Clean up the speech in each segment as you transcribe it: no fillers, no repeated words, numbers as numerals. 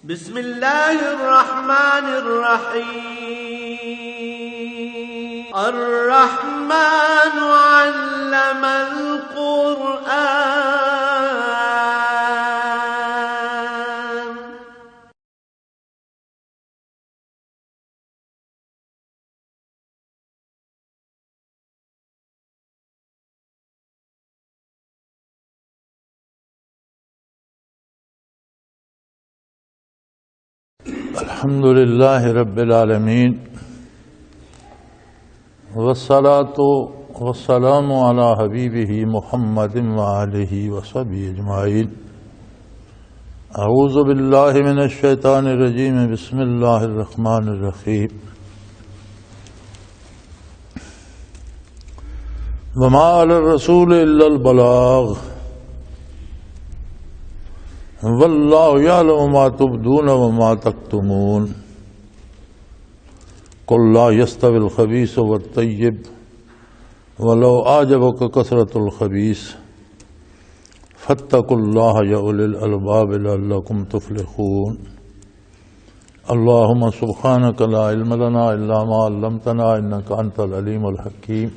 بسم اللہ الرحمن الرحیم الرحمن علم القرآن الحمد للہ رب العالمین والصلاة والسلام علی حبیبہ محمد وآلہ وصحبہ اجمعین اعوذ باللہ من الشیطان الرجیم بسم اللہ الرحمن الرحیم وما علی الرسول الا البلاغ واللہ یعلم ما تبدون وما تکتمون قل لا یستوی الخبیث والطیب ولو اعجبک کثرۃ الخبیث فاتقوا اللہ یا اولی الالباب لعلکم تفلحون اللہم سبحانک لا علم لنا الا ما علمتنا انک انت العلیم الحکیم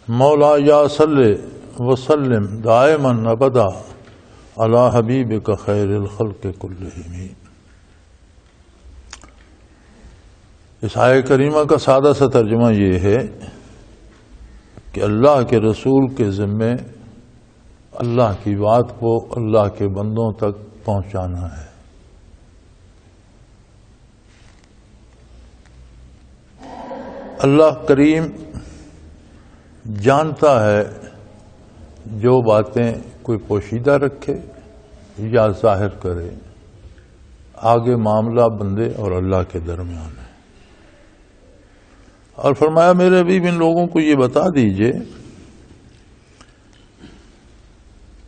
مولایا صلی وسلم دائما ابدا علی حبیبک خیر الخلق کلہم۔ اس آیہ کریمہ کا سادہ سا ترجمہ یہ ہے کہ اللہ کے رسول کے ذمے اللہ کی بات کو اللہ کے بندوں تک پہنچانا ہے۔ اللہ کریم جانتا ہے جو باتیں کوئی پوشیدہ رکھے یا ظاہر کرے، آگے معاملہ بندے اور اللہ کے درمیان ہے۔ اور فرمایا میرے حبیب ان لوگوں کو یہ بتا دیجئے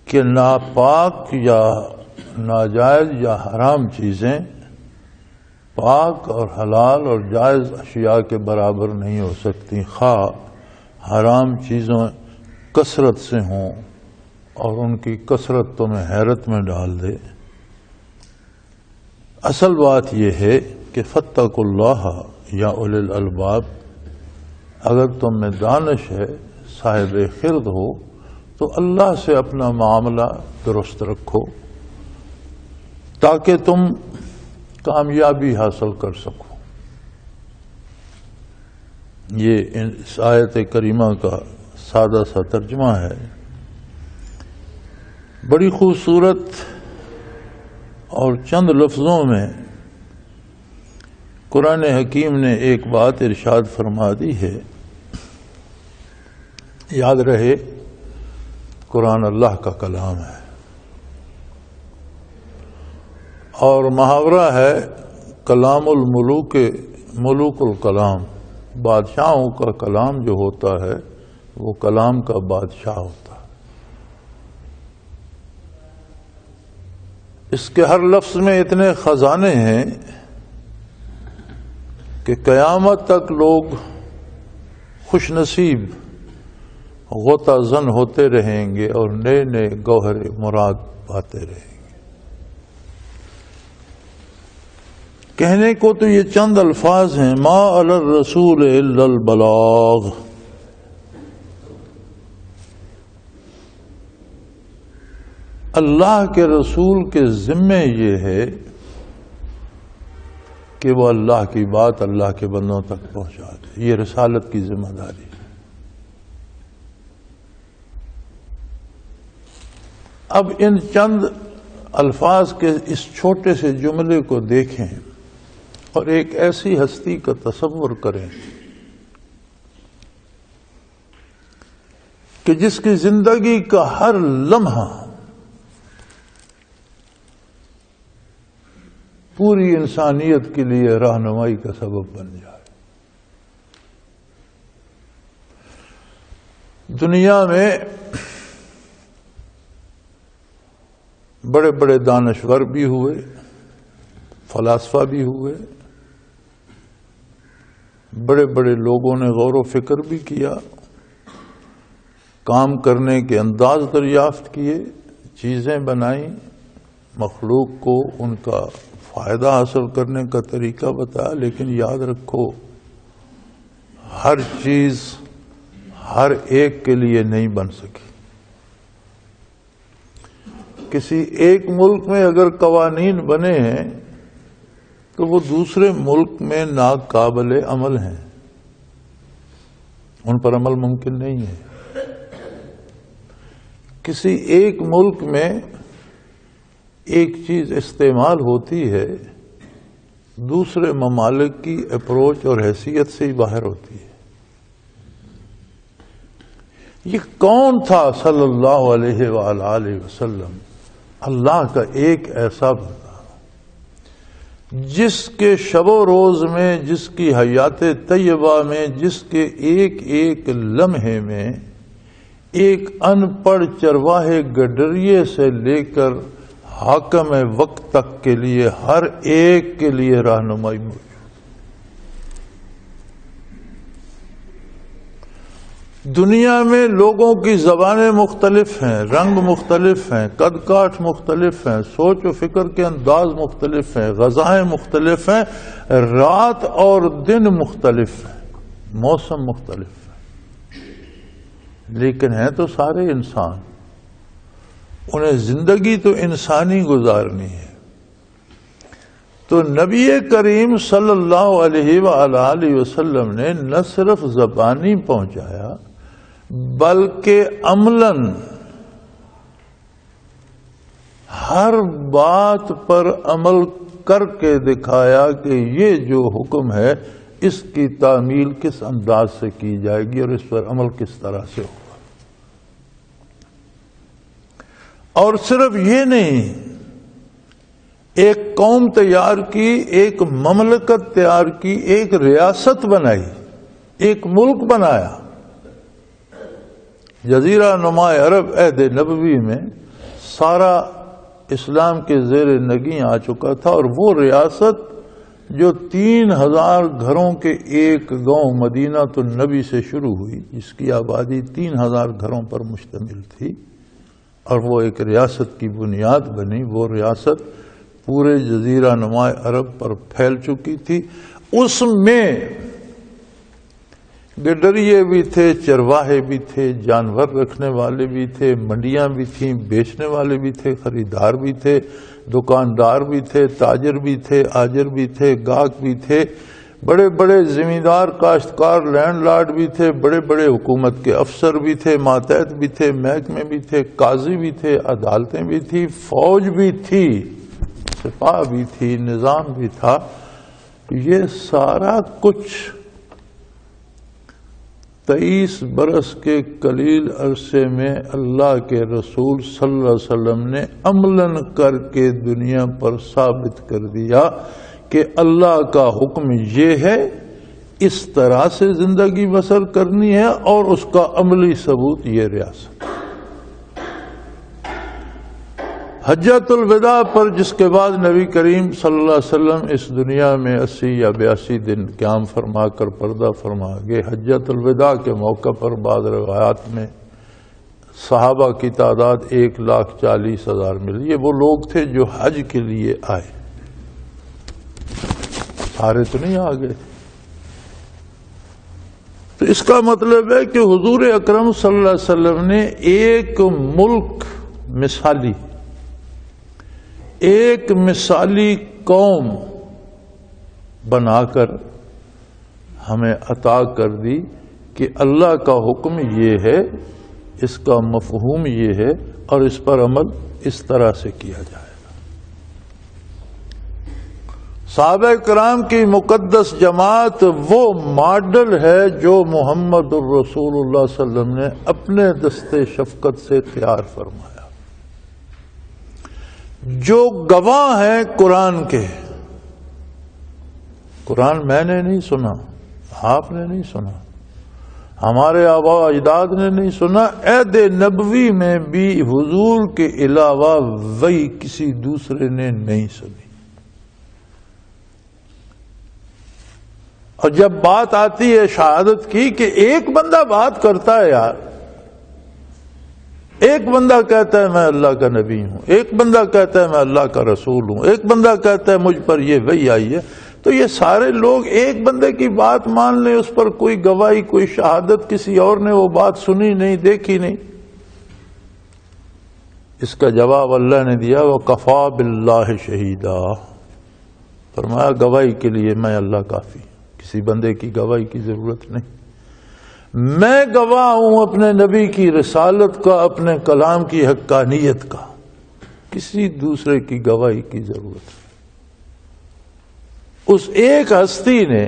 کہ ناپاک یا ناجائز یا حرام چیزیں پاک اور حلال اور جائز اشیاء کے برابر نہیں ہو سکتی، خواہ حرام چیزوں کثرت سے ہوں اور ان کی کثرت تمہیں حیرت میں ڈال دے۔ اصل بات یہ ہے کہ فاتقوا اللہ یا اولی الالباب، اگر تم میں دانش ہے، صاحب خرد ہو، تو اللہ سے اپنا معاملہ درست رکھو تاکہ تم کامیابی حاصل کر سکو۔ یہ اس آیت کریمہ کا سادہ سا ترجمہ ہے۔ بڑی خوبصورت اور چند لفظوں میں قرآن حکیم نے ایک بات ارشاد فرما دی ہے۔ یاد رہے قرآن اللہ کا کلام ہے، اور محاورہ ہے کلام الملوک ملوک الکلام، بادشاہوں کا کلام جو ہوتا ہے وہ کلام کا بادشاہ ہوتا ہے۔ اس کے ہر لفظ میں اتنے خزانے ہیں کہ قیامت تک لوگ خوش نصیب غوطہ زن ہوتے رہیں گے اور نئے نئے گوہر مراد پاتے رہیں گے۔ کہنے کو تو یہ چند الفاظ ہیں، ما علی الرسول الا البلاغ، اللہ کے رسول کے ذمے یہ ہے کہ وہ اللہ کی بات اللہ کے بندوں تک پہنچا دے، یہ رسالت کی ذمہ داری ہے۔ اب ان چند الفاظ کے اس چھوٹے سے جملے کو دیکھیں اور ایک ایسی ہستی کا تصور کریں کہ جس کی زندگی کا ہر لمحہ پوری انسانیت کے لیے رہنمائی کا سبب بن جائے۔ دنیا میں بڑے بڑے دانشور بھی ہوئے، فلاسفہ بھی ہوئے، بڑے بڑے لوگوں نے غور و فکر بھی کیا، کام کرنے کے انداز دریافت کیے، چیزیں بنائیں، مخلوق کو ان کا فائدہ حاصل کرنے کا طریقہ بتایا، لیکن یاد رکھو ہر چیز ہر ایک کے لیے نہیں بن سکی۔ کسی ایک ملک میں اگر قوانین بنے ہیں تو وہ دوسرے ملک میں ناقابل عمل ہیں، ان پر عمل ممکن نہیں ہے۔ کسی ایک ملک میں ایک چیز استعمال ہوتی ہے، دوسرے ممالک کی اپروچ اور حیثیت سے ہی باہر ہوتی ہے۔ یہ کون تھا صلی اللہ علیہ وآلہ وسلم؟ اللہ کا ایک ایسا بندہ جس کے شب و روز میں، جس کی حیات طیبہ میں، جس کے ایک ایک لمحے میں ایک ان پڑھ چرواہے گڈریے سے لے کر حاکم وقت تک کے لیے ہر ایک کے لیے رہنمائی موجود۔ دنیا میں لوگوں کی زبانیں مختلف ہیں، رنگ مختلف ہیں، قد کاٹ مختلف ہیں، سوچ و فکر کے انداز مختلف ہیں، غذائیں مختلف ہیں، رات اور دن مختلف ہیں، موسم مختلف ہیں، لیکن ہیں تو سارے انسان۔ انہیں زندگی تو انسانی گزارنی ہے۔ تو نبی کریم صلی اللہ علیہ وآلہ وسلم نے نہ صرف زبانی پہنچایا بلکہ عملاً ہر بات پر عمل کر کے دکھایا کہ یہ جو حکم ہے اس کی تعمیل کس انداز سے کی جائے گی اور اس پر عمل کس طرح سے ہوگا۔ اور صرف یہ نہیں، ایک قوم تیار کی، ایک مملکت تیار کی، ایک ریاست بنائی، ایک ملک بنایا۔ جزیرہ نما عرب عہد نبوی میں سارا اسلام کے زیر نگیں آ چکا تھا، اور وہ ریاست جو 3000 گھروں کے ایک گاؤں مدینہ النبی سے شروع ہوئی، جس کی آبادی 3000 گھروں پر مشتمل تھی، اور وہ ایک ریاست کی بنیاد بنی۔ وہ ریاست پورے جزیرہ نما عرب پر پھیل چکی تھی۔ اس میں گڈریے بھی تھے، چرواہے بھی تھے، جانور رکھنے والے بھی تھے، منڈیاں بھی تھیں، بیچنے والے بھی تھے، خریدار بھی تھے، دکاندار بھی تھے، تاجر بھی تھے، آجر بھی تھے، گاہک بھی تھے، بڑے بڑے زمیندار، کاشتکار، لینڈ لارڈ بھی تھے، بڑے بڑے حکومت کے افسر بھی تھے، ماتحت بھی تھے، محکمے بھی تھے، قاضی بھی تھے، عدالتیں بھی تھی، فوج بھی تھی، سپاہ بھی تھی، نظام بھی تھا۔ یہ سارا کچھ 23 برس کے قلیل عرصے میں اللہ کے رسول صلی اللہ علیہ وسلم نے عملاً کر کے دنیا پر ثابت کر دیا کہ اللہ کا حکم یہ ہے، اس طرح سے زندگی بسر کرنی ہے، اور اس کا عملی ثبوت یہ ریاست۔ حجۃ الوداع پر، جس کے بعد نبی کریم صلی اللہ علیہ وسلم اس دنیا میں 80 یا 82 دن قیام فرما کر پردہ فرما گئے، حجۃ الوداع کے موقع پر بعض روایات میں صحابہ کی تعداد 1,40,000 ملی۔ یہ وہ لوگ تھے جو حج کے لیے آئے، سارے تو نہیں آ گئے۔ تو اس کا مطلب ہے کہ حضور اکرم صلی اللہ علیہ وسلم نے ایک ملک مثالی، ایک مثالی قوم بنا کر ہمیں عطا کر دی کہ اللہ کا حکم یہ ہے، اس کا مفہوم یہ ہے، اور اس پر عمل اس طرح سے کیا جائے گا۔ صحابہ کرام کی مقدس جماعت وہ ماڈل ہے جو محمد الرسول اللہ صلی اللہ علیہ وسلم نے اپنے دستے شفقت سے تیار فرمایا، جو گواہ ہیں قرآن کے۔ قرآن میں نے نہیں سنا، آپ نے نہیں سنا، ہمارے آباء و اجداد نے نہیں سنا، عہد نبوی میں بھی حضور کے علاوہ وہی کسی دوسرے نے نہیں سنی۔ اور جب بات آتی ہے شہادت کی کہ ایک بندہ بات کرتا ہے یار، ایک بندہ کہتا ہے میں اللہ کا نبی ہوں، ایک بندہ کہتا ہے میں اللہ کا رسول ہوں، ایک بندہ کہتا ہے مجھ پر یہ وحی آئی ہے، تو یہ سارے لوگ ایک بندے کی بات مان لیں، اس پر کوئی گواہی کوئی شہادت کسی اور نے وہ بات سنی نہیں دیکھی نہیں۔ اس کا جواب اللہ نے دیا وَكَفَى بِاللَّهِ شَهِيدًا، فرمایا گواہی کے لیے میں اللہ کافی، کسی بندے کی گواہی کی ضرورت نہیں، میں گواہ ہوں اپنے نبی کی رسالت کا، اپنے کلام کی حقانیت کا، کسی دوسرے کی گواہی کی ضرورت نہیں۔ اس ایک ہستی نے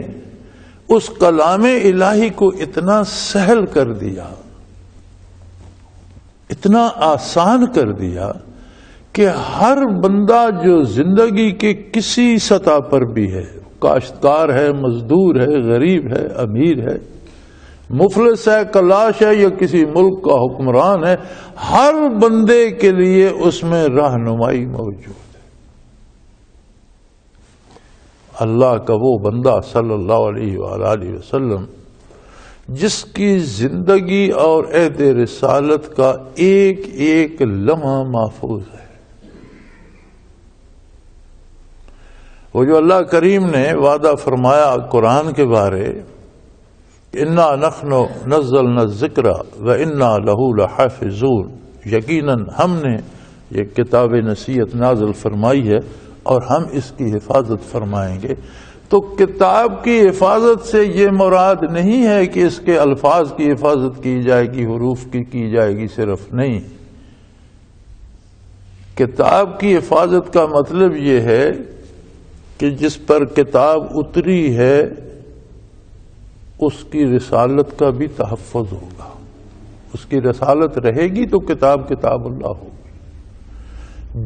اس کلام الہی کو اتنا سہل کر دیا، اتنا آسان کر دیا کہ ہر بندہ جو زندگی کے کسی سطح پر بھی ہے، کاشتکار ہے، مزدور ہے، غریب ہے، امیر ہے، مفلس ہے، کلاش ہے، یا کسی ملک کا حکمران ہے، ہر بندے کے لیے اس میں رہنمائی موجود ہے۔ اللہ کا وہ بندہ صلی اللہ علیہ وآلہ وسلم جس کی زندگی اور عہد رسالت کا ایک ایک لمحہ محفوظ ہے، وہ جو اللہ کریم نے وعدہ فرمایا قرآن کے بارے، اِنَّا نَحْنُ نَزَّلْنَا الذِّكْرَ وَإِنَّا لَهُ لَحَافِظُونَ، یقیناً ہم نے یہ کتاب نصیحت نازل فرمائی ہے اور ہم اس کی حفاظت فرمائیں گے۔ تو کتاب کی حفاظت سے یہ مراد نہیں ہے کہ اس کے الفاظ کی حفاظت کی جائے گی، حروف کی جائے گی، صرف نہیں۔ کتاب کی حفاظت کا مطلب یہ ہے کہ جس پر کتاب اتری ہے اس کی رسالت کا بھی تحفظ ہوگا، اس کی رسالت رہے گی تو کتاب کتاب اللہ ہوگی،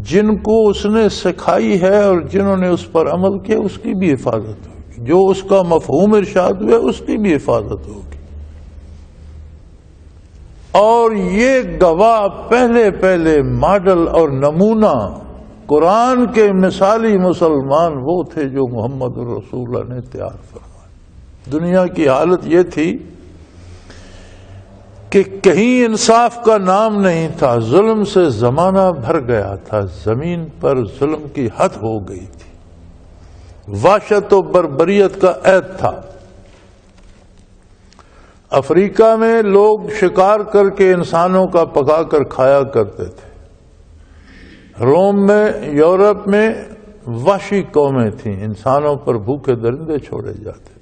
جن کو اس نے سکھائی ہے اور جنہوں نے اس پر عمل کیا اس کی بھی حفاظت ہوگی، جو اس کا مفہوم ارشاد ہوئے اس کی بھی حفاظت ہوگی۔ اور یہ گواہ پہلے ماڈل اور نمونہ قرآن کے مثالی مسلمان وہ تھے جو محمد رسول اللہ نے تیار فرمایا۔ دنیا کی حالت یہ تھی کہ کہیں انصاف کا نام نہیں تھا، ظلم سے زمانہ بھر گیا تھا، زمین پر ظلم کی حد ہو گئی تھی، وحشت و بربریت کا عہد تھا۔ افریقہ میں لوگ شکار کر کے انسانوں کا پکا کر کھایا کرتے تھے، روم میں، یورپ میں وحشی قومیں تھیں، انسانوں پر بھوکے درندے چھوڑے جاتے تھے۔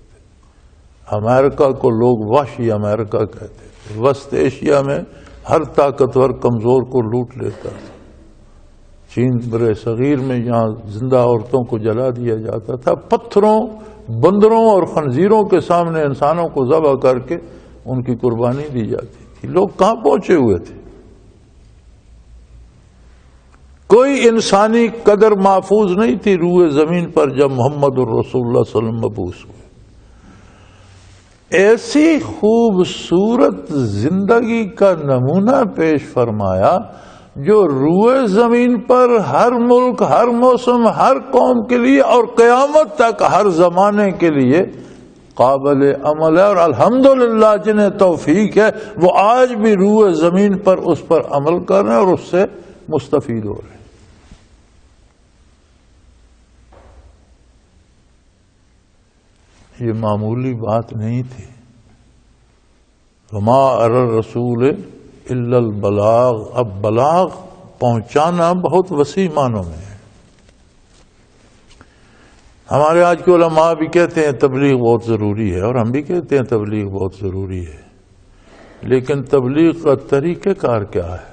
امریکہ کو لوگ وحشی امریکہ کہتے تھے، وسط ایشیا میں ہر طاقتور کمزور کو لوٹ لیتا تھا، چین برے صغیر میں یہاں زندہ عورتوں کو جلا دیا جاتا تھا، پتھروں، بندروں اور خنزیروں کے سامنے انسانوں کو ذبح کر کے ان کی قربانی دی جاتی تھی۔ لوگ کہاں پہنچے ہوئے تھے؟ کوئی انسانی قدر محفوظ نہیں تھی روئے زمین پر جب محمد الرسول اللہ صلی اللہ علیہ وسلم مبعوث ہوئے۔ ایسی خوبصورت زندگی کا نمونہ پیش فرمایا جو روئے زمین پر ہر ملک، ہر موسم، ہر قوم کے لیے اور قیامت تک ہر زمانے کے لیے قابل عمل ہے، اور الحمدللہ جنہیں توفیق ہے وہ آج بھی روئے زمین پر اس پر عمل کر رہے ہیں اور اس سے مستفید ہو رہے ہیں۔ یہ معمولی بات نہیں تھی۔ وما علی الرسول الا البلاغ، اب بلاغ پہنچانا بہت وسیع معنوں میں ہے۔ ہمارے آج کے علماء بھی کہتے ہیں تبلیغ بہت ضروری ہے، اور ہم بھی کہتے ہیں تبلیغ بہت ضروری ہے، لیکن تبلیغ کا طریقہ کار کیا ہے؟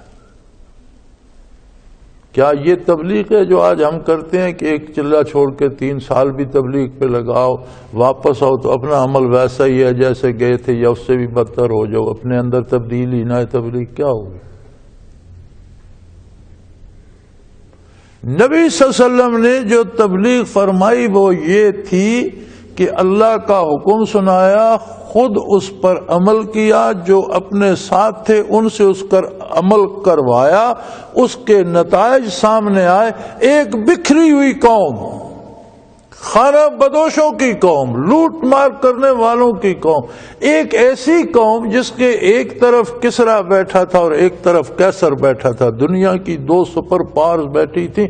کیا یہ تبلیغ ہے جو آج ہم کرتے ہیں کہ ایک چلہ چھوڑ کے 3 سال بھی تبلیغ پہ لگاؤ، واپس آؤ تو اپنا عمل ویسا ہی ہے جیسے گئے تھے یا اس سے بھی بدتر ہو جاؤ، اپنے اندر تبدیلی نہ ہے؟ تبلیغ کیا ہوگی؟ نبی صلی اللہ علیہ وسلم نے جو تبلیغ فرمائی وہ یہ تھی کہ اللہ کا حکم سنایا، خود اس پر عمل کیا، جو اپنے ساتھ تھے ان سے اس پر عمل کروایا، اس کے نتائج سامنے آئے۔ ایک بکھری ہوئی قوم، خانہ بدوشوں کی قوم، لوٹ مار کرنے والوں کی قوم، ایک ایسی قوم جس کے ایک طرف کسرا بیٹھا تھا اور ایک طرف قیصر بیٹھا تھا، دنیا کی دو سپر پاورز بیٹھی تھی،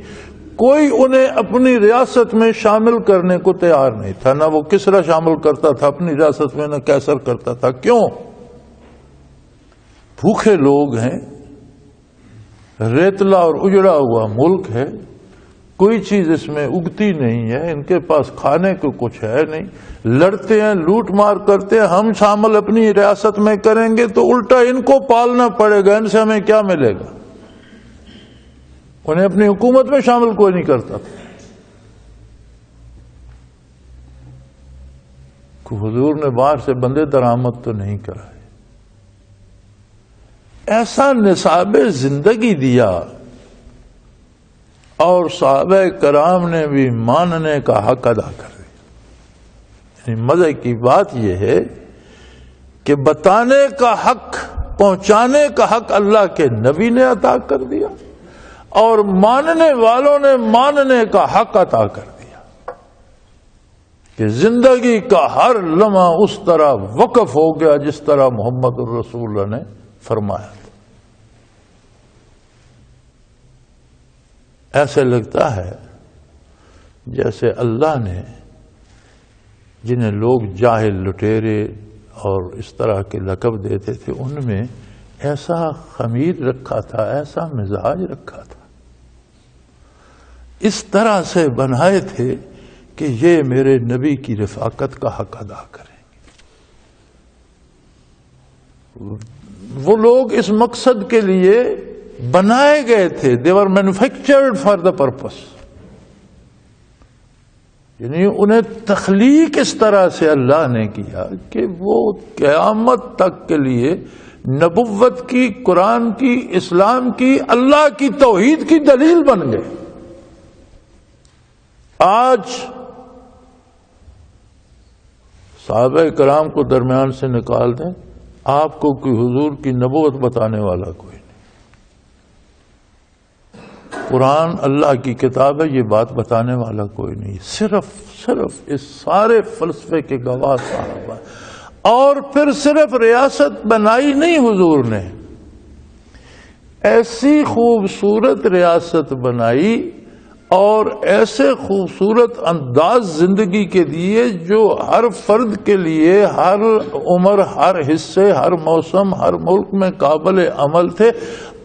کوئی انہیں اپنی ریاست میں شامل کرنے کو تیار نہیں تھا، نہ وہ کسرا شامل کرتا تھا اپنی ریاست میں، نہ قیصر کرتا تھا۔ کیوں؟ بھوکے لوگ ہیں، ریتلا اور اجڑا ہوا ملک ہے، کوئی چیز اس میں اگتی نہیں ہے، ان کے پاس کھانے کو کچھ ہے نہیں، لڑتے ہیں، لوٹ مار کرتے ہیں، ہم شامل اپنی ریاست میں کریں گے تو الٹا ان کو پالنا پڑے گا، ان سے ہمیں کیا ملے گا؟ انہیں اپنی حکومت میں شامل کوئی نہیں کرتا تھا۔ حضور نے باہر سے بندے درآمد تو نہیں کرائے، ایسا نصاب زندگی دیا، اور صحابہ کرام نے بھی ماننے کا حق ادا کر دیا۔ یعنی مزے کی بات یہ ہے کہ بتانے کا حق، پہنچانے کا حق اللہ کے نبی نے عطا کر دیا، اور ماننے والوں نے ماننے کا حق عطا کر دیا کہ زندگی کا ہر لمحہ اس طرح وقف ہو گیا جس طرح محمد الرسول اللہ نے فرمایا۔ ایسے لگتا ہے جیسے اللہ نے جنہیں لوگ جاہل، لٹیرے اور اس طرح کے لقب دیتے تھے، ان میں ایسا خمیر رکھا تھا، ایسا مزاج رکھا تھا، اس طرح سے بنائے تھے کہ یہ میرے نبی کی رفاقت کا حق ادا کریں گے۔ وہ لوگ اس مقصد کے لیے بنائے گئے تھے، they were manufactured for the purpose، یعنی انہیں تخلیق اس طرح سے اللہ نے کیا کہ وہ قیامت تک کے لیے نبوت کی، قرآن کی، اسلام کی، اللہ کی توحید کی دلیل بن گئے۔ آج صحابہ کرام کو درمیان سے نکال دیں، آپ کو کوئی حضور کی نبوت بتانے والا کوئی نہیں، قرآن اللہ کی کتاب ہے، یہ بات بتانے والا کوئی نہیں، صرف اس سارے فلسفے کے گواہ صحابہ۔ اور پھر صرف ریاست بنائی نہیں حضور نے، ایسی خوبصورت ریاست بنائی اور ایسے خوبصورت انداز زندگی کے دیے جو ہر فرد کے لیے، ہر عمر، ہر حصے، ہر موسم، ہر ملک میں قابل عمل تھے،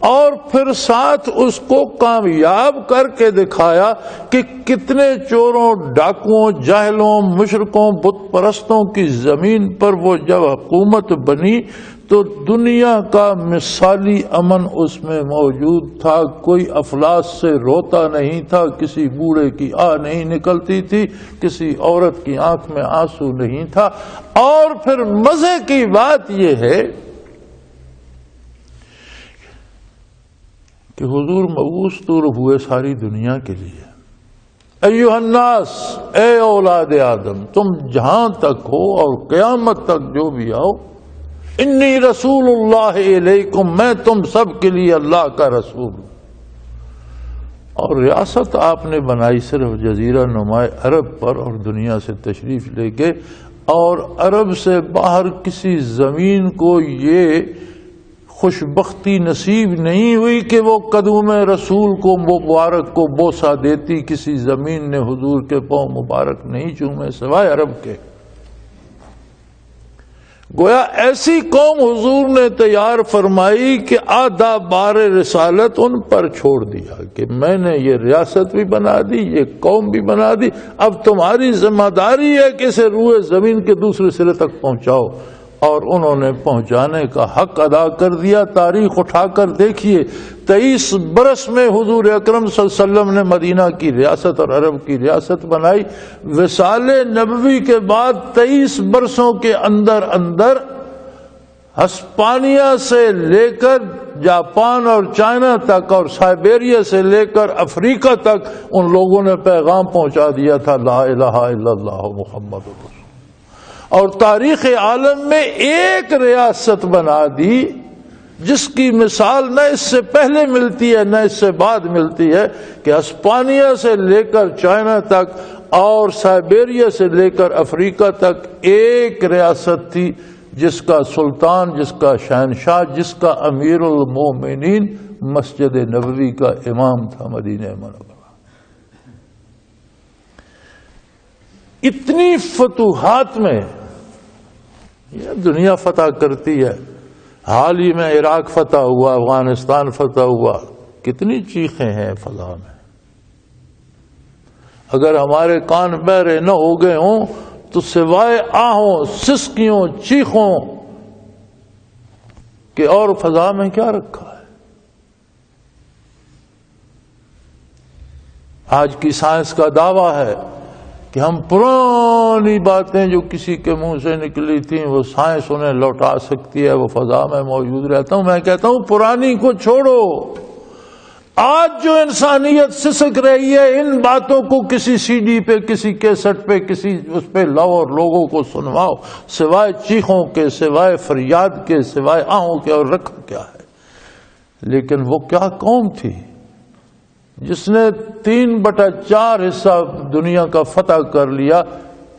اور پھر ساتھ اس کو کامیاب کر کے دکھایا کہ کتنے چوروں، ڈاکوؤں، جاہلوں، مشرکوں، بت پرستوں کی زمین پر وہ جب حکومت بنی تو دنیا کا مثالی امن اس میں موجود تھا، کوئی افلاس سے روتا نہیں تھا، کسی بوڑھے کی آہ نہیں نکلتی تھی، کسی عورت کی آنکھ میں آنسو نہیں تھا۔ اور پھر مزے کی بات یہ ہے کہ حضور مبعوث تو ہوئے ساری دنیا کے لیے۔ ایھا الناس، اے اولاد آدم، تم جہاں تک ہو اور قیامت تک جو بھی آؤ، انی رسول اللہ علیکم، میں تم سب کے لیے اللہ کا رسول ہوں۔ اور ریاست آپ نے بنائی صرف جزیرہ نما عرب پر، اور دنیا سے تشریف لے کے، اور عرب سے باہر کسی زمین کو یہ خوشبختی نصیب نہیں ہوئی کہ وہ قدوم رسول کو مبارک کو بوسہ دیتی، کسی زمین نے حضور کے پاؤں مبارک نہیں چومے سوائے عرب کے۔ گویا ایسی قوم حضور نے تیار فرمائی کہ آدھا بار رسالت ان پر چھوڑ دیا کہ میں نے یہ ریاست بھی بنا دی، یہ قوم بھی بنا دی، اب تمہاری ذمہ داری ہے کہ اسے روئے زمین کے دوسرے سرے تک پہنچاؤ۔ اور انہوں نے پہنچانے کا حق ادا کر دیا۔ تاریخ اٹھا کر دیکھیے، 23 برس میں حضور اکرم صلی اللہ علیہ وسلم نے مدینہ کی ریاست اور عرب کی ریاست بنائی۔ وصال نبوی کے بعد 23 برسوں کے اندر ہسپانیہ سے لے کر جاپان اور چائنا تک، اور سائبیریا سے لے کر افریقہ تک ان لوگوں نے پیغام پہنچا دیا تھا، لا الہ الا اللہ محمد رسول۔ اور تاریخ عالم میں ایک ریاست بنا دی جس کی مثال نہ اس سے پہلے ملتی ہے نہ اس سے بعد ملتی ہے، کہ ہسپانیہ سے لے کر چائنا تک اور سائبیریا سے لے کر افریقہ تک ایک ریاست تھی جس کا سلطان، جس کا شہنشاہ، جس کا امیر المومنین مسجد نبوی کا امام تھا مدینہ منورہ۔ اتنی فتوحات میں یہ دنیا فتح کرتی ہے، حال ہی میں عراق فتح ہوا، افغانستان فتح ہوا، کتنی چیخیں ہیں فضا میں۔ اگر ہمارے کان بہرے نہ ہو گئے ہوں تو سوائے آہوں، سسکیوں، چیخوں کہ اور فضا میں کیا رکھا ہے۔ آج کی سائنس کا دعویٰ ہے کہ ہم پرانی باتیں جو کسی کے منہ سے نکلی تھیں وہ سائنس انہیں لوٹا سکتی ہے، وہ فضا میں موجود رہتا ہوں۔ میں کہتا ہوں پرانی کو چھوڑو، آج جو انسانیت سسک رہی ہے ان باتوں کو کسی سی ڈی پہ، کسی کیسٹ پہ، کسی اس پہ لاؤ اور لوگوں کو سنواؤ، سوائے چیخوں کے، سوائے فریاد کے، سوائے آہوں کے، اور رکھا کیا ہے۔ لیکن وہ کیا قوم تھی جس نے 3/4 حصہ دنیا کا فتح کر لیا۔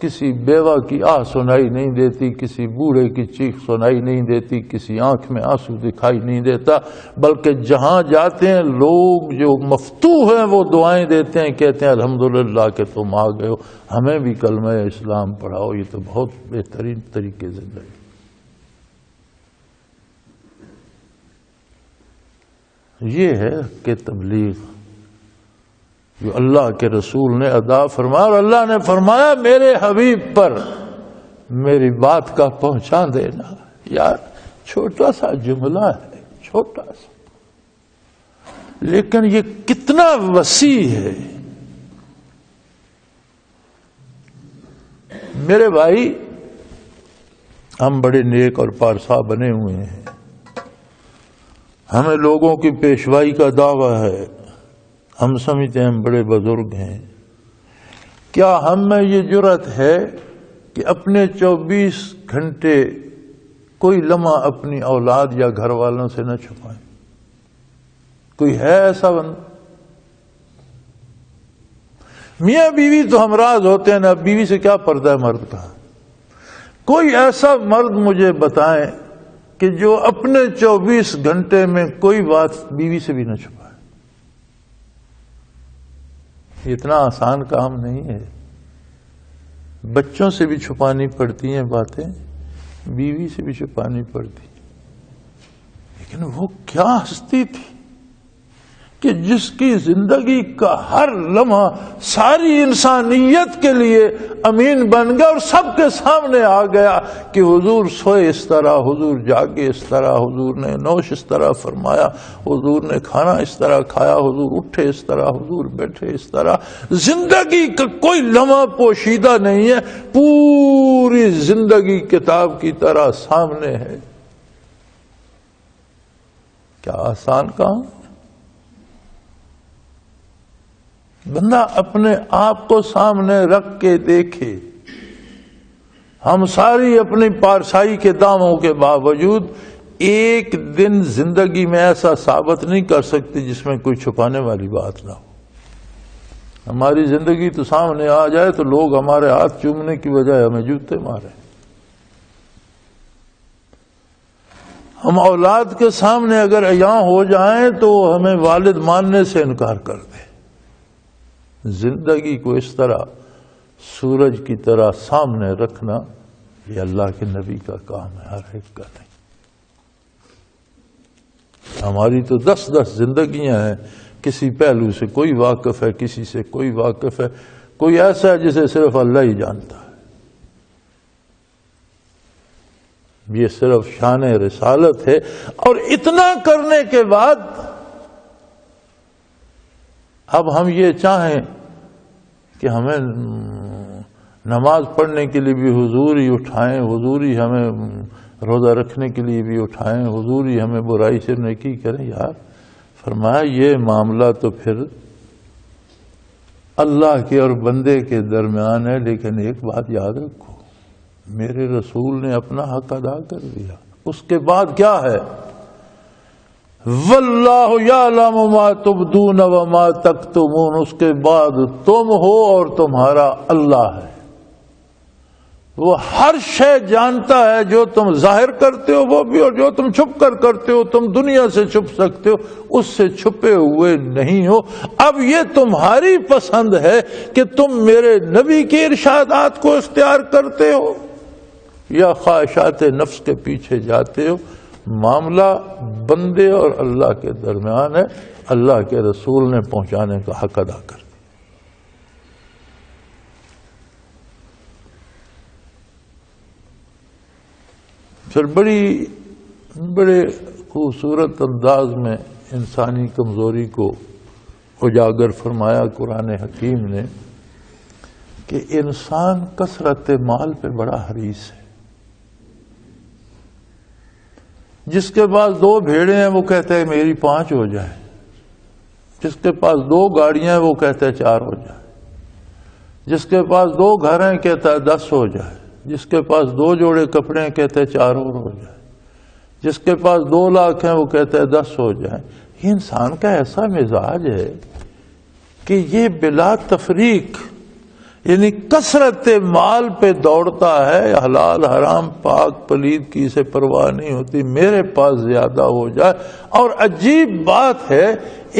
کسی بیوہ کی آہ سنائی نہیں دیتی، کسی بوڑھے کی چیخ سنائی نہیں دیتی، کسی آنکھ میں آنسو دکھائی نہیں دیتا، بلکہ جہاں جاتے ہیں لوگ جو مفتوح ہیں وہ دعائیں دیتے ہیں، کہتے ہیں الحمدللہ کہ تم آ گئے ہو، ہمیں بھی کلمہ اسلام پڑھاؤ۔ یہ تو بہت بہترین طریقے زندگی۔ یہ ہے کہ تبلیغ جو اللہ کے رسول نے ادا فرمایا، اور اللہ نے فرمایا میرے حبیب پر میری بات کا پہنچا دینا۔ یار چھوٹا سا جملہ ہے، چھوٹا سا، لیکن یہ کتنا وسیع ہے۔ میرے بھائی، ہم بڑے نیک اور پارسا بنے ہوئے ہیں، ہمیں لوگوں کی پیشوائی کا دعویٰ ہے، ہم سمجھتے ہیں ہم بڑے بزرگ ہیں۔ کیا ہم میں یہ جرأت ہے کہ اپنے 24 گھنٹے کوئی لمحہ اپنی اولاد یا گھر والوں سے نہ چھپائیں؟ کوئی ہے ایسا بندہ؟ میاں بیوی تو ہمراز ہوتے ہیں نا، بیوی سے کیا پردہ ہے مرد کا؟ کوئی ایسا مرد مجھے بتائیں کہ جو اپنے 24 گھنٹے میں کوئی بات بیوی سے بھی نہ چھپائے۔ اتنا آسان کام نہیں ہے۔ بچوں سے بھی چھپانی پڑتی ہیں باتیں، بیوی سے بھی چھپانی پڑتی، لیکن وہ کیا ہستی تھی کہ جس کی زندگی کا ہر لمحہ ساری انسانیت کے لیے امین بن گیا اور سب کے سامنے آ گیا کہ حضور سوئے اس طرح، حضور جاگے اس طرح، حضور نے نوش اس طرح فرمایا، حضور نے کھانا اس طرح کھایا، حضور اٹھے اس طرح، حضور بیٹھے اس طرح۔ زندگی کا کوئی لمحہ پوشیدہ نہیں ہے، پوری زندگی کتاب کی طرح سامنے ہے۔ کیا آسان کام؟ بندہ اپنے آپ کو سامنے رکھ کے دیکھے۔ ہم ساری اپنی پارسائی کے داموں کے باوجود ایک دن زندگی میں ایسا ثابت نہیں کر سکتے جس میں کوئی چھپانے والی بات نہ ہو۔ ہماری زندگی تو سامنے آ جائے تو لوگ ہمارے ہاتھ چومنے کی بجائے ہمیں جوتے مارے۔ ہم اولاد کے سامنے اگر عیاں ہو جائیں تو ہمیں والد ماننے سے انکار کر دیں۔ زندگی کو اس طرح سورج کی طرح سامنے رکھنا یہ اللہ کے نبی کا کام ہے، ہر ایک کا نہیں۔ ہماری تو 10 زندگیاں ہیں، کسی پہلو سے کوئی واقف ہے، کسی سے کوئی واقف ہے، کوئی ایسا ہے جسے صرف اللہ ہی جانتا ہے۔ یہ صرف شان رسالت ہے۔ اور اتنا کرنے کے بعد اب ہم یہ چاہیں کہ ہمیں نماز پڑھنے کے لیے بھی حضور ہی اٹھائیں، حضور ہی ہمیں روزہ رکھنے کے لیے بھی اٹھائیں، حضور ہی ہمیں برائی سے نیکی کریں۔ یار فرمایا یہ معاملہ تو پھر اللہ کے اور بندے کے درمیان ہے، لیکن ایک بات یاد رکھو، میرے رسول نے اپنا حق ادا کر دیا۔ اس کے بعد کیا ہے؟ واللہ یعلم ما تبدون وما تکتمون، اس کے بعد تم ہو اور تمہارا اللہ ہے، وہ ہر شے جانتا ہے، جو تم ظاہر کرتے ہو وہ بھی، اور جو تم چھپ کر کرتے ہو، تم دنیا سے چھپ سکتے ہو، اس سے چھپے ہوئے نہیں ہو۔ اب یہ تمہاری پسند ہے کہ تم میرے نبی کے ارشادات کو اختیار کرتے ہو یا خواہشات نفس کے پیچھے جاتے ہو۔ معاملہ بندے اور اللہ کے درمیان ہے، اللہ کے رسول نے پہنچانے کا حق ادا کر۔ پھر بڑے خوبصورت انداز میں انسانی کمزوری کو اجاگر فرمایا قرآن حکیم نے کہ انسان کثرت مال پہ بڑا حریص ہے۔ جس کے پاس 2 بھیڑیں ہیں وہ کہتا ہے میری 5 ہو جائے، جس کے پاس 2 گاڑیاں ہیں وہ کہتا ہے 4 ہو جائے، جس کے پاس 2 گھر ہیں کہتا ہے 10 ہو جائے، جس کے پاس 2 جوڑے کپڑے ہیں کہتے ہیں 4 اور ہو جائے، جس کے پاس 2 لاکھ ہیں وہ کہتا ہے 10 ہو جائے۔ یہ انسان کا ایسا مزاج ہے کہ یہ بلا تفریق یعنی کثرت مال پہ دوڑتا ہے، حلال حرام پاک پلید کی اسے پرواہ نہیں ہوتی، میرے پاس زیادہ ہو جائے۔ اور عجیب بات ہے،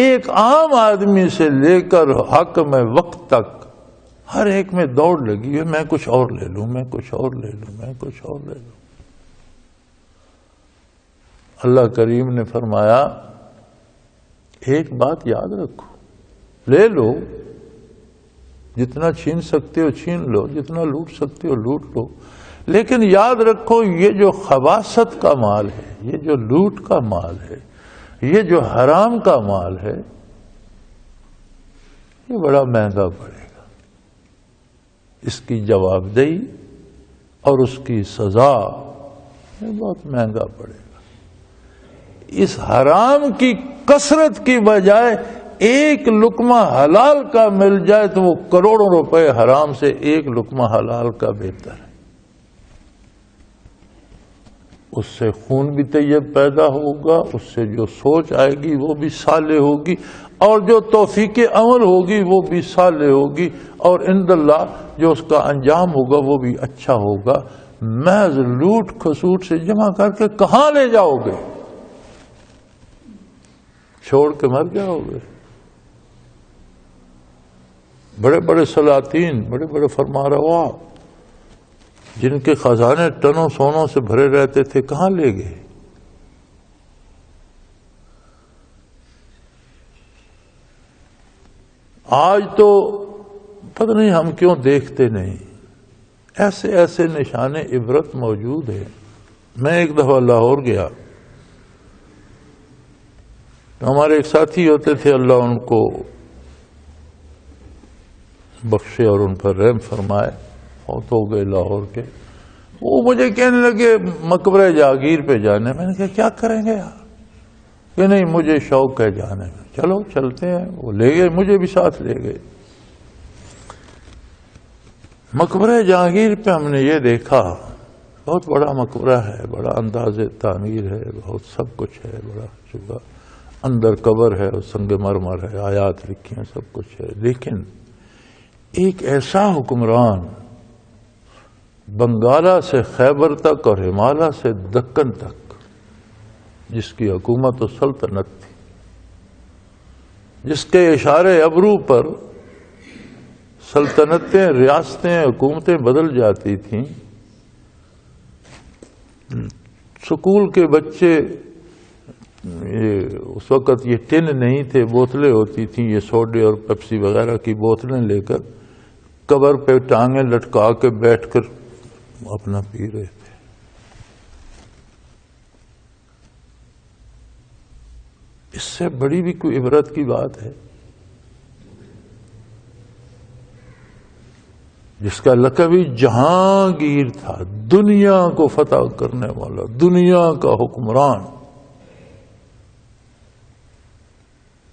ایک عام آدمی سے لے کر حاکم وقت تک ہر ایک میں دوڑ لگی ہے، میں کچھ اور لے لوں، میں کچھ اور لے لوں، میں کچھ اور لے لوں۔ اللہ کریم نے فرمایا ایک بات یاد رکھو، لے لو، جتنا چھین سکتے ہو چھین لو، جتنا لوٹ سکتے ہو لوٹ لو، لیکن یاد رکھو یہ جو خباثت کا مال ہے، یہ جو لوٹ کا مال ہے، یہ جو حرام کا مال ہے، یہ بڑا مہنگا پڑے گا۔ اس کی جواب دہی اور اس کی سزا یہ بہت مہنگا پڑے گا۔ اس حرام کی کثرت کی بجائے ایک لقمہ حلال کا مل جائے تو وہ کروڑوں روپے حرام سے ایک لقمہ حلال کا بہتر ہے۔ اس سے خون بھی طیب پیدا ہوگا، اس سے جو سوچ آئے گی وہ بھی صالح ہوگی، اور جو توفیق عمل ہوگی وہ بھی صالح ہوگی، اور عند اللہ جو اس کا انجام ہوگا وہ بھی اچھا ہوگا۔ محض لوٹ کھسوٹ سے جمع کر کے کہاں لے جاؤ گے؟ چھوڑ کے مر جاؤ گے۔ بڑے بڑے سلاطین، بڑے بڑے فرمانروا جن کے خزانے ٹنوں سونوں سے بھرے رہتے تھے کہاں لے گئے؟ آج تو پتہ نہیں ہم کیوں دیکھتے نہیں، ایسے ایسے نشان عبرت موجود ہیں۔ میں ایک دفعہ لاہور گیا، ہمارے ایک ساتھی ہوتے تھے، اللہ ان کو بخشے اور ان پر رحم فرمائے، فوت ہو گئے لاہور کے۔ وہ مجھے کہنے لگے مقبرہ جاگیر پہ جانے۔ میں نے کہا کیا کریں گے یار؟ کہ نہیں مجھے شوق ہے جانے میں۔ چلو چلتے ہیں۔ وہ لے گئے، مجھے بھی ساتھ لے گئے۔ مقبرہ جہانگیر پہ ہم نے یہ دیکھا، بہت بڑا مقبرہ ہے، بڑا انداز تعمیر ہے، بہت سب کچھ ہے، بڑا چکا اندر قبر ہے، سنگ مرمر ہے، آیات لکھی ہیں، سب کچھ ہے۔ لیکن ایک ایسا حکمران بنگالہ سے خیبر تک اور ہمالیہ سے دکن تک، جس کی حکومت و سلطنت تھی، جس کے اشارے ابرو پر سلطنتیں، ریاستیں، حکومتیں بدل جاتی تھیں۔ سکول کے بچے، اس وقت یہ ٹن نہیں تھے، بوتلیں ہوتی تھیں، یہ سوڈے اور پیپسی وغیرہ کی بوتلیں لے کر قبر پہ ٹانگیں لٹکا کے بیٹھ کر اپنا پی رہے تھے۔ اس سے بڑی بھی کوئی عبرت کی بات ہے؟ جس کا لقب ہی جہانگیر تھا، دنیا کو فتح کرنے والا، دنیا کا حکمران۔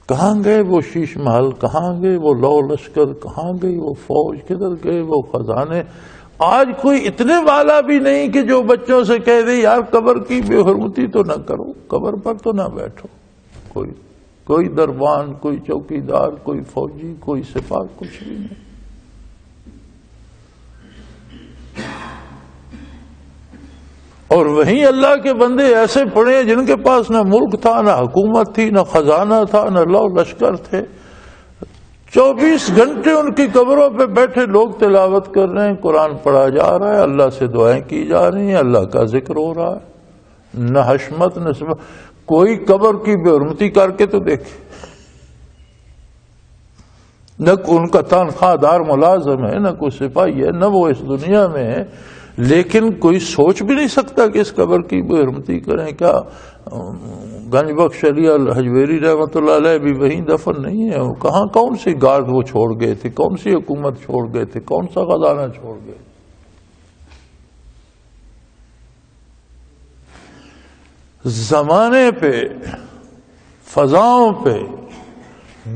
کہاں گئے وہ شیش محل؟ کہاں گئے وہ لو لشکر؟ کہاں گئی وہ فوج؟ کدھر گئے وہ خزانے؟ آج کوئی اتنے والا بھی نہیں کہ جو بچوں سے کہہ دے یار قبر کی بے حرمتی تو نہ کرو، قبر پر تو نہ بیٹھو۔ کوئی دربان، کوئی چوکیدار، کوئی فوجی، کوئی سپاہ، کچھ بھی نہیں۔ اور وہیں اللہ کے بندے ایسے پڑے ہیں جن کے پاس نہ ملک تھا، نہ حکومت تھی، نہ خزانہ تھا، نہ لو لشکر تھے، 24 گھنٹے ان کی قبروں پہ بیٹھے لوگ تلاوت کر رہے ہیں، قرآن پڑھا جا رہا ہے، اللہ سے دعائیں کی جا رہی ہیں، اللہ کا ذکر ہو رہا ہے، نہ حشمت نہ سبب۔ کوئی قبر کی بے حرمتی کر کے تو دیکھے، نہ ان کا تنخواہ دار ملازم ہے، نہ کوئی سپاہی ہے، نہ وہ اس دنیا میں ہے، لیکن کوئی سوچ بھی نہیں سکتا کہ اس قبر کی بے حرمتی کریں۔ کیا گنج بخش علی الحجویری رحمۃ اللہ علیہ بھی وہیں دفن نہیں ہے؟ وہ کہاں، کون سی گارڈ وہ چھوڑ گئے تھے، کون سی حکومت چھوڑ گئے تھے، کون سا خزانہ چھوڑ گئے؟ زمانے پہ، فضاؤں پہ،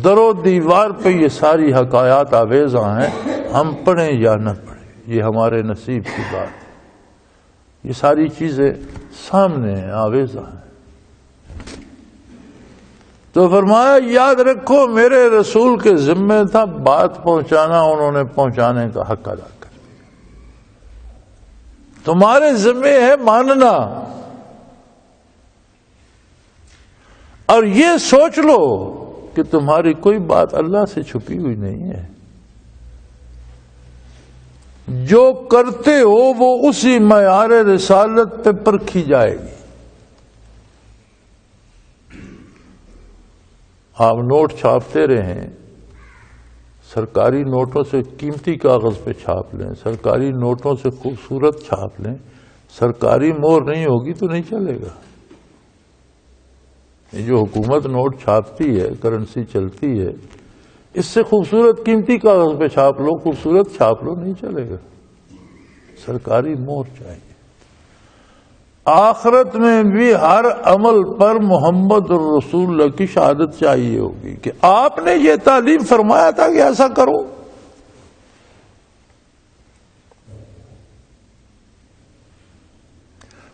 در و دیوار پہ یہ ساری حکایات آویزاں ہیں، ہم پڑھیں یا نہ پڑھیں یہ ہمارے نصیب کی بات ہے۔ یہ ساری چیزیں سامنے ہیں، آویزاں ہیں۔ تو فرمایا یاد رکھو میرے رسول کے ذمہ تھا بات پہنچانا، انہوں نے پہنچانے کا حق ادا کر دیا۔ تمہارے ذمہ ہے ماننا، اور یہ سوچ لو کہ تمہاری کوئی بات اللہ سے چھپی ہوئی نہیں ہے، جو کرتے ہو وہ اسی معیار رسالت پہ پرکھی جائے گی۔ آپ نوٹ چھاپتے رہیں، سرکاری نوٹوں سے قیمتی کاغذ پہ چھاپ لیں، سرکاری نوٹوں سے خوبصورت چھاپ لیں، سرکاری مہر نہیں ہوگی تو نہیں چلے گا۔ یہ جو حکومت نوٹ چھاپتی ہے، کرنسی چلتی ہے، اس سے خوبصورت قیمتی کاغذ پہ چھاپ لو، خوبصورت چھاپ لو، نہیں چلے گا، سرکاری مہر چاہیے۔ آخرت میں بھی ہر عمل پر محمد الرسول اللہ کی شہادت چاہیے ہوگی کہ آپ نے یہ تعلیم فرمایا تھا کہ ایسا کرو۔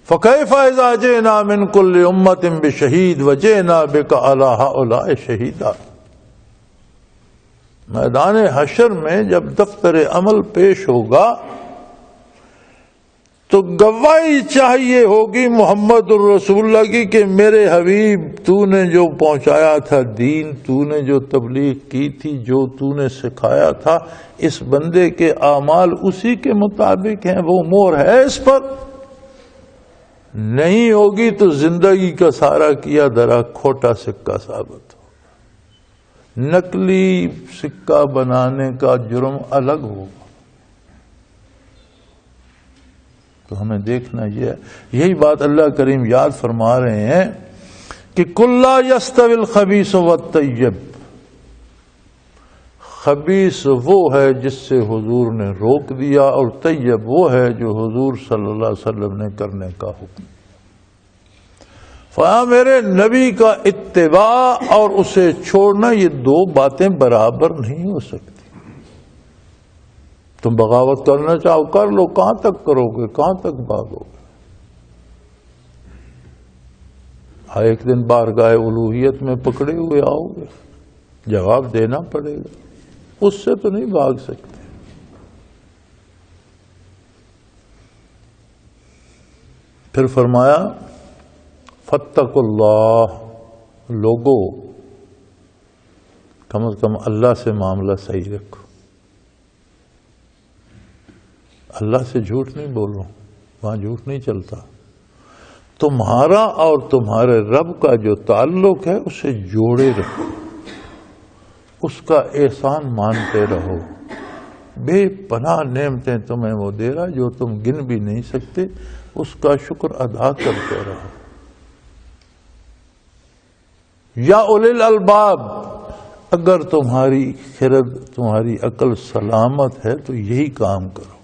فَكَيْفَ إِذَا جِئْنَا مِن كُلِّ أُمَّةٍ بِشَهِيدٍ وَجِئْنَا بِكَ عَلَىٰ هَٰؤُلَاءِ شَهِيدًا۔ میدان حشر میں جب دفتر عمل پیش ہوگا تو گواہی چاہیے ہوگی محمد الرسول اللہ کی کہ میرے حبیب تو نے جو پہنچایا تھا دین، تو نے جو تبلیغ کی تھی، جو تو نے سکھایا تھا، اس بندے کے اعمال اسی کے مطابق ہیں، وہ مہر ہے اس پر۔ نہیں ہوگی تو زندگی کا سارا کیا دھرا کھوٹا سکہ ثابت ہو۔ نقلی سکہ بنانے کا جرم الگ ہوگا۔ تو ہمیں دیکھنا یہ ہے، یہی بات اللہ کریم یاد فرما رہے ہیں کہ قُل لَا يَسْتَوِي الْخَبِيثُ وَالطَّيِّبُ۔ خبیث وہ ہے جس سے حضور نے روک دیا، اور طیب وہ ہے جو حضور صلی اللہ علیہ وسلم نے کرنے کا حکم۔ فرمایا میرے نبی کا اتباع اور اسے چھوڑنا، یہ دو باتیں برابر نہیں ہو سکتی۔ تم بغاوت کرنا چاہو کر لو، کہاں تک کرو گے، کہاں تک بھاگو گے؟ ایک دن بارگاہ الوہیت میں پکڑے ہوئے آؤ گے، جواب دینا پڑے گا، اس سے تو نہیں بھاگ سکتے۔ پھر فرمایا فاتقوا اللہ، لوگو کم از کم اللہ سے معاملہ صحیح رکھو، اللہ سے جھوٹ نہیں بولو، وہاں جھوٹ نہیں چلتا۔ تمہارا اور تمہارے رب کا جو تعلق ہے اسے جوڑے رکھو، اس کا احسان مانتے رہو۔ بے پناہ نعمتیں تمہیں وہ دے رہا جو تم گن بھی نہیں سکتے، اس کا شکر ادا کرتے رہو۔ یا اولی الالباب، اگر تمہاری خرد، تمہاری عقل سلامت ہے تو یہی کام کرو۔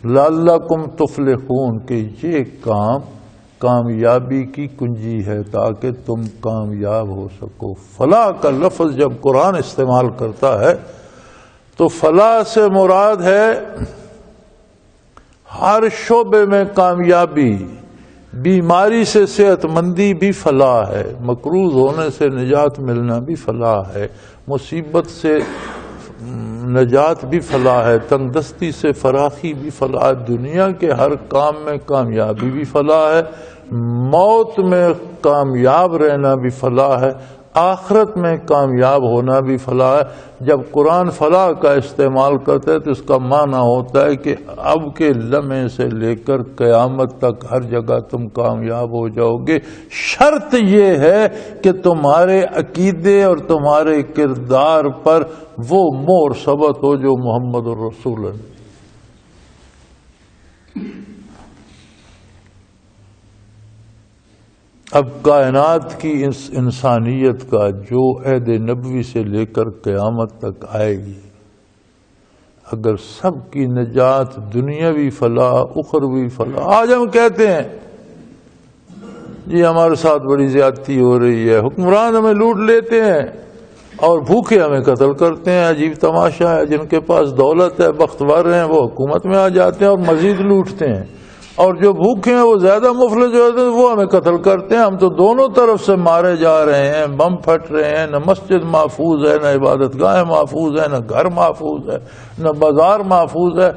لعلکم تفلحون، کہ یہ کام کامیابی کی کنجی ہے تاکہ تم کامیاب ہو سکو۔ فلاح کا لفظ جب قرآن استعمال کرتا ہے تو فلاح سے مراد ہے ہر شعبے میں کامیابی، بیماری سے صحت مندی بھی فلاح ہے، مقروض ہونے سے نجات ملنا بھی فلاح ہے، مصیبت سے نجات بھی فلاح ہے، تنگ دستی سے فراخی بھی فلاح ہے، دنیا کے ہر کام میں کامیابی بھی فلاح ہے، موت میں کامیاب رہنا بھی فلاح ہے، آخرت میں کامیاب ہونا بھی فلاح ہے۔ جب قرآن فلاح کا استعمال کرتے ہیں تو اس کا معنی ہوتا ہے کہ اب کے لمحے سے لے کر قیامت تک ہر جگہ تم کامیاب ہو جاؤ گے، شرط یہ ہے کہ تمہارے عقیدے اور تمہارے کردار پر وہ مہر ثبت ہو جو محمد الرسول اللہ۔ اب کائنات کی اس انسانیت کا جو عہد نبوی سے لے کر قیامت تک آئے گی، اگر سب کی نجات دنیاوی فلاح اخروی فلاح، آج ہم کہتے ہیں یہ ہمارے ساتھ بڑی زیادتی ہو رہی ہے، حکمران ہمیں لوٹ لیتے ہیں اور بھوکے ہمیں قتل کرتے ہیں، عجیب تماشا ہے، جن کے پاس دولت ہے بختور ہیں وہ حکومت میں آ جاتے ہیں اور مزید لوٹتے ہیں، اور جو بھوکے ہیں وہ زیادہ مفلس جو ہوتے ہیں وہ ہمیں قتل کرتے ہیں۔ ہم تو دونوں طرف سے مارے جا رہے ہیں، بم پھٹ رہے ہیں، نہ مسجد محفوظ ہے، نہ عبادت گاہیں محفوظ ہے، نہ گھر محفوظ ہے، نہ بازار محفوظ ہے۔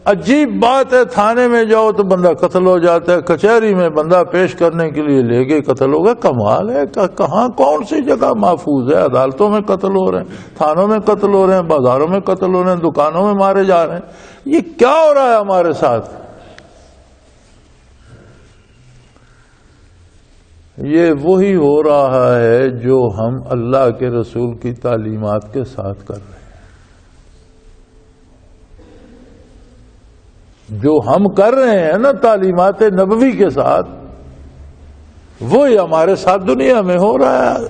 عجیب بات ہے، تھانے میں جاؤ تو بندہ قتل ہو جاتا ہے، کچہری میں بندہ پیش کرنے کے لیے لے گئے قتل ہو گیا۔ کمال ہے، کہاں کون سی جگہ محفوظ ہے؟ عدالتوں میں قتل ہو رہے ہیں، تھانوں میں قتل ہو رہے ہیں، بازاروں میں قتل ہو رہے ہیں، دکانوں میں مارے جا رہے ہیں۔ یہ کیا ہو رہا ہے ہمارے ساتھ؟ یہ وہی ہو رہا ہے جو ہم اللہ کے رسول کی تعلیمات کے ساتھ کر رہے ہیں، جو ہم کر رہے ہیں نا تعلیمات نبوی کے ساتھ، وہی ہمارے ساتھ دنیا میں ہو رہا ہے۔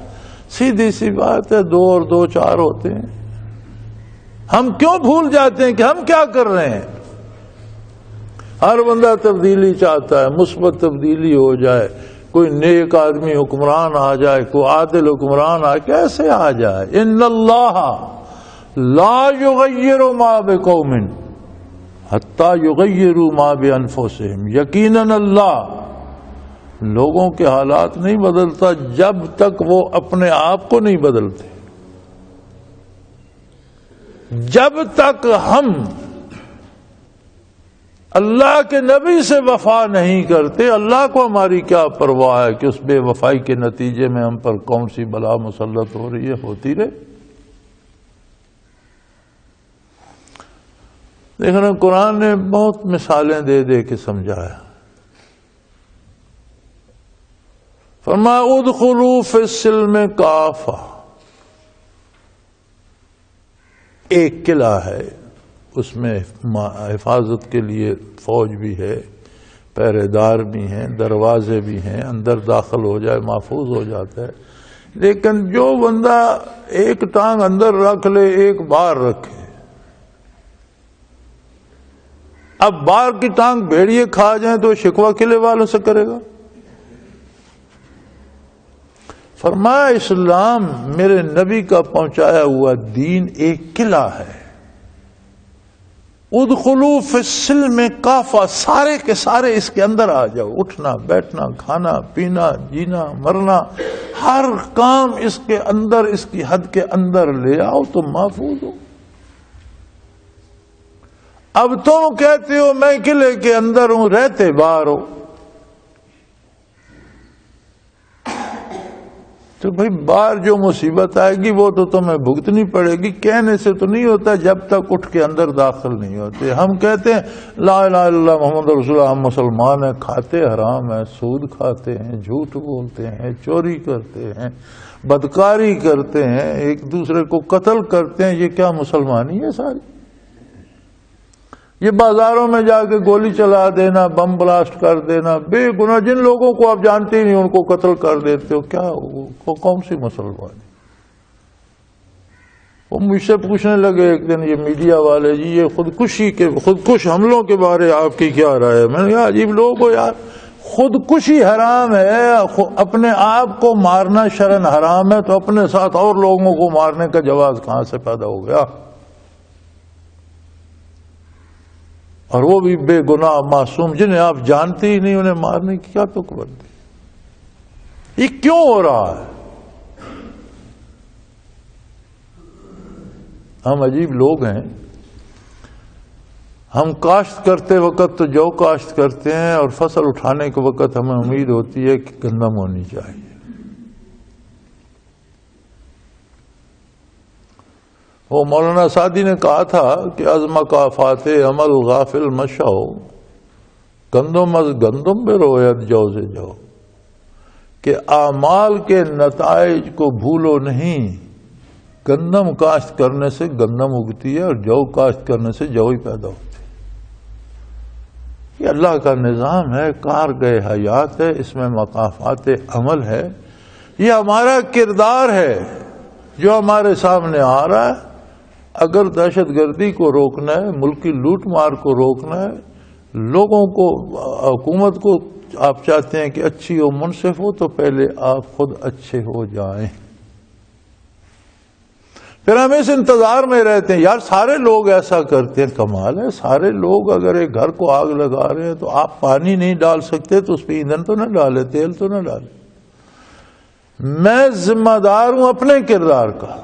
سیدھی سی بات ہے، 2 اور 2 4 ہوتے ہیں۔ ہم کیوں بھول جاتے ہیں کہ ہم کیا کر رہے ہیں؟ ہر بندہ تبدیلی چاہتا ہے، مثبت تبدیلی ہو جائے، کوئی نیک آدمی حکمران آ جائے، کوئی عادل حکمران آ، کیسے آ جائے؟ ان اللہ لا یغیر ما بقوم حتی یغیروا ما بانفسہم، یقیناً اللہ لوگوں کے حالات نہیں بدلتا جب تک وہ اپنے آپ کو نہیں بدلتے۔ جب تک ہم اللہ کے نبی سے وفا نہیں کرتے، اللہ کو ہماری کیا پرواہ ہے کہ اس بے وفائی کے نتیجے میں ہم پر کون سی بلا مسلط ہو رہی ہے، ہوتی رہے۔ دیکھنا قرآن نے بہت مثالیں دے دے کے سمجھایا۔ فرمایا ادخلوا فی السلم کافہ، ایک قلعہ ہے، اس میں حفاظت کے لیے فوج بھی ہے، پہرے دار بھی ہیں، دروازے بھی ہیں، اندر داخل ہو جائے محفوظ ہو جاتا ہے۔ لیکن جو بندہ ایک ٹانگ اندر رکھ لے ایک باہر رکھے، اب باہر کی ٹانگ بھیڑیے کھا جائیں تو شکوہ قلعے والوں سے کرے گا؟ فرمایا اسلام میرے نبی کا پہنچایا ہوا دین ایک قلعہ ہے۔ ادخلوا فی السلم کافہ، سارے کے سارے اس کے اندر آ جاؤ، اٹھنا بیٹھنا کھانا پینا جینا مرنا ہر کام اس کے اندر، اس کی حد کے اندر لے آؤ، تم محفوظ ہو۔ اب تم کہتے ہو میں قلعے کے اندر ہوں، رہتے باہر ہو، تو بھائی باہر جو مصیبت آئے گی وہ تو تمہیں بھگتنی پڑے گی۔ کہنے سے تو نہیں ہوتا جب تک اٹھ کے اندر داخل نہیں ہوتے۔ ہم کہتے ہیں لا الہ الا اللہ محمد رسول اللہ، ہم مسلمان ہیں، کھاتے حرام ہیں، سود کھاتے ہیں، جھوٹ بولتے ہیں، چوری کرتے ہیں، بدکاری کرتے ہیں، ایک دوسرے کو قتل کرتے ہیں، یہ کیا مسلمانی ہے ساری؟ یہ بازاروں میں جا کے گولی چلا دینا، بم بلاسٹ کر دینا، بے گناہ جن لوگوں کو آپ جانتے ہی نہیں ان کو قتل کر دیتے ہو، کیا کون سی مسلمانی؟ وہ مجھ سے پوچھنے لگے ایک دن یہ میڈیا والے، جی یہ خودکش حملوں کے بارے آپ کی کیا رائے ہے؟ میں نے کہا عجیب لوگ ہو یار، خودکشی حرام ہے، اپنے آپ کو مارنا شرعاً حرام ہے، تو اپنے ساتھ اور لوگوں کو مارنے کا جواز کہاں سے پیدا ہو گیا؟ اور وہ بھی بے گناہ معصوم جنہیں آپ جانتے ہی نہیں، انہیں مارنے کی کیا تک بنتی؟ یہ کیوں ہو رہا ہے؟ ہم عجیب لوگ ہیں، ہم کاشت کرتے وقت تو جو کاشت کرتے ہیں، اور فصل اٹھانے کے وقت ہمیں امید ہوتی ہے کہ گندم ہونی چاہیے۔ وہ مولانا سعدی نے کہا تھا کہ از مکافات عمل غافل مشو، گندم از گندم بے رویت جو سے جو، کہ اعمال کے نتائج کو بھولو نہیں، گندم کاشت کرنے سے گندم اگتی ہے اور جو کاشت کرنے سے جو ہی پیدا ہوتی ہے۔ یہ اللہ کا نظام ہے، کارگہ حیات ہے، اس میں مقافات عمل ہے، یہ ہمارا کردار ہے جو ہمارے سامنے آ رہا ہے۔ اگر دہشت گردی کو روکنا ہے، ملکی لوٹ مار کو روکنا ہے، لوگوں کو، حکومت کو آپ چاہتے ہیں کہ اچھی ہو، منصف ہو، تو پہلے آپ خود اچھے ہو جائیں۔ پھر ہم اس انتظار میں رہتے ہیں یار سارے لوگ ایسا کرتے ہیں، کمال ہے، سارے لوگ اگر ایک گھر کو آگ لگا رہے ہیں تو آپ پانی نہیں ڈال سکتے تو اس پہ ایندھن تو نہ ڈالے، تیل تو نہ ڈالے۔ میں ذمہ دار ہوں اپنے کردار کا،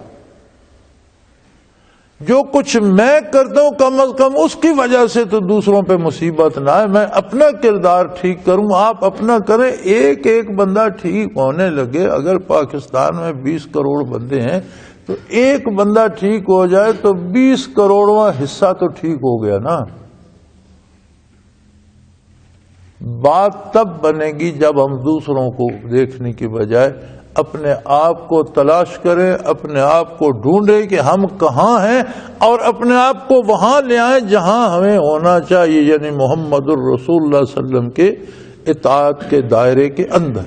جو کچھ میں کرتا ہوں کم از کم اس کی وجہ سے تو دوسروں پہ مصیبت نہ آئے، میں اپنا کردار ٹھیک کروں، آپ اپنا کریں۔ ایک ایک بندہ ٹھیک ہونے لگے، اگر پاکستان میں 20 کروڑ بندے ہیں تو ایک بندہ ٹھیک ہو جائے تو 20 کروڑواں حصہ تو ٹھیک ہو گیا نا۔ بات تب بنے گی جب ہم دوسروں کو دیکھنے کی بجائے اپنے آپ کو تلاش کریں، اپنے آپ کو ڈھونڈیں کہ ہم کہاں ہیں، اور اپنے آپ کو وہاں لے آئیں جہاں ہمیں ہونا چاہیے، یعنی محمد الرسول اللہ صلی اللہ علیہ وسلم کے اطاعت کے دائرے کے اندر۔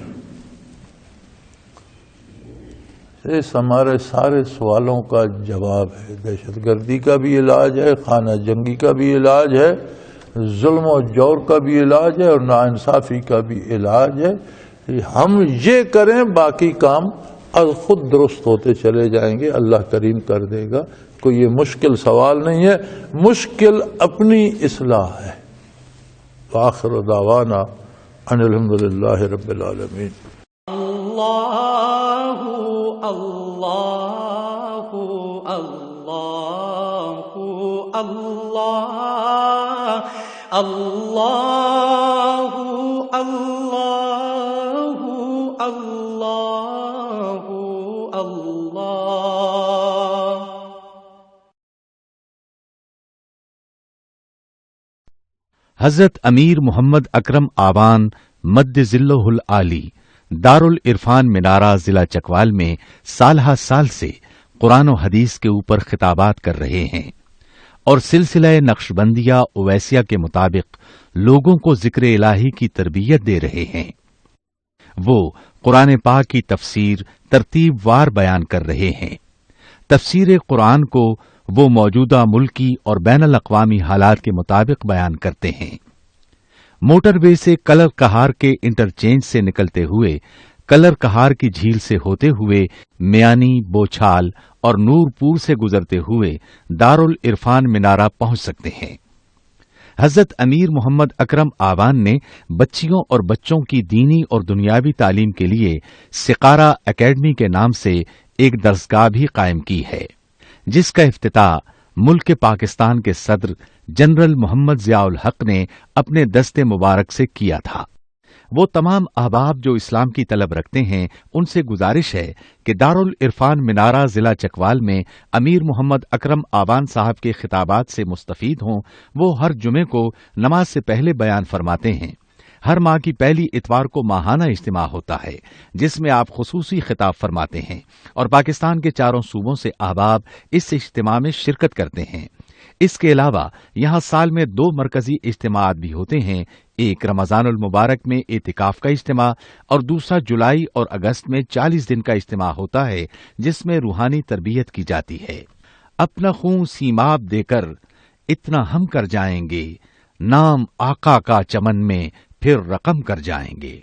اس ہمارے سارے سوالوں کا جواب ہے۔ دہشت گردی کا بھی علاج ہے، خانہ جنگی کا بھی علاج ہے، ظلم و جور کا بھی علاج ہے، اور ناانصافی کا بھی علاج ہے۔ ہم یہ کریں، باقی کام از خود درست ہوتے چلے جائیں گے، اللہ کریم کر دے گا۔ کوئی یہ مشکل سوال نہیں ہے، مشکل اپنی اصلاح ہے۔ وآخر دعوانا ان الحمدللہ رب العالمین۔ اللہ اللہ اللہ اللہ اللہ اللہ اللہ اللہ۔ حضرت امیر محمد اکرم آوان مد ذلہ العالی دارالعرفان منارہ ضلع چکوال میں سالہ سال سے قرآن و حدیث کے اوپر خطابات کر رہے ہیں اور سلسلہ نقشبندیہ اویسیہ کے مطابق لوگوں کو ذکر الہی کی تربیت دے رہے ہیں۔ وہ قرآن پاک کی تفسیر ترتیب وار بیان کر رہے ہیں۔ تفسیر قرآن کو وہ موجودہ ملکی اور بین الاقوامی حالات کے مطابق بیان کرتے ہیں۔ موٹر وے سے کلر کہار کے انٹرچینج سے نکلتے ہوئے، کلر کہار کی جھیل سے ہوتے ہوئے، میانی، بوچھال اور نور پور سے گزرتے ہوئے دارالعرفان منارہ پہنچ سکتے ہیں۔ حضرت امیر محمد اکرم آوان نے بچیوں اور بچوں کی دینی اور دنیاوی تعلیم کے لیے سقارہ اکیڈمی کے نام سے ایک درسگاہ بھی قائم کی ہے، جس کا افتتاح ملک پاکستان کے صدر جنرل محمد ضیاء الحق نے اپنے دست مبارک سے کیا تھا۔ وہ تمام احباب جو اسلام کی طلب رکھتے ہیں ان سے گزارش ہے کہ دارالعرفان منارہ ضلع چکوال میں امیر محمد اکرم آوان صاحب کے خطابات سے مستفید ہوں۔ وہ ہر جمعے کو نماز سے پہلے بیان فرماتے ہیں۔ ہر ماہ کی پہلی اتوار کو ماہانہ اجتماع ہوتا ہے جس میں آپ خصوصی خطاب فرماتے ہیں اور پاکستان کے چاروں صوبوں سے احباب اس اجتماع میں شرکت کرتے ہیں۔ اس کے علاوہ یہاں سال میں 2 مرکزی اجتماعات بھی ہوتے ہیں، ایک رمضان المبارک میں اعتکاف کا اجتماع اور دوسرا جولائی اور اگست میں 40 دن کا اجتماع ہوتا ہے جس میں روحانی تربیت کی جاتی ہے۔ اپنا خون سیماب دے کر اتنا ہم کر جائیں گے، نام آقا کا چمن میں پھر رقم کر جائیں گے۔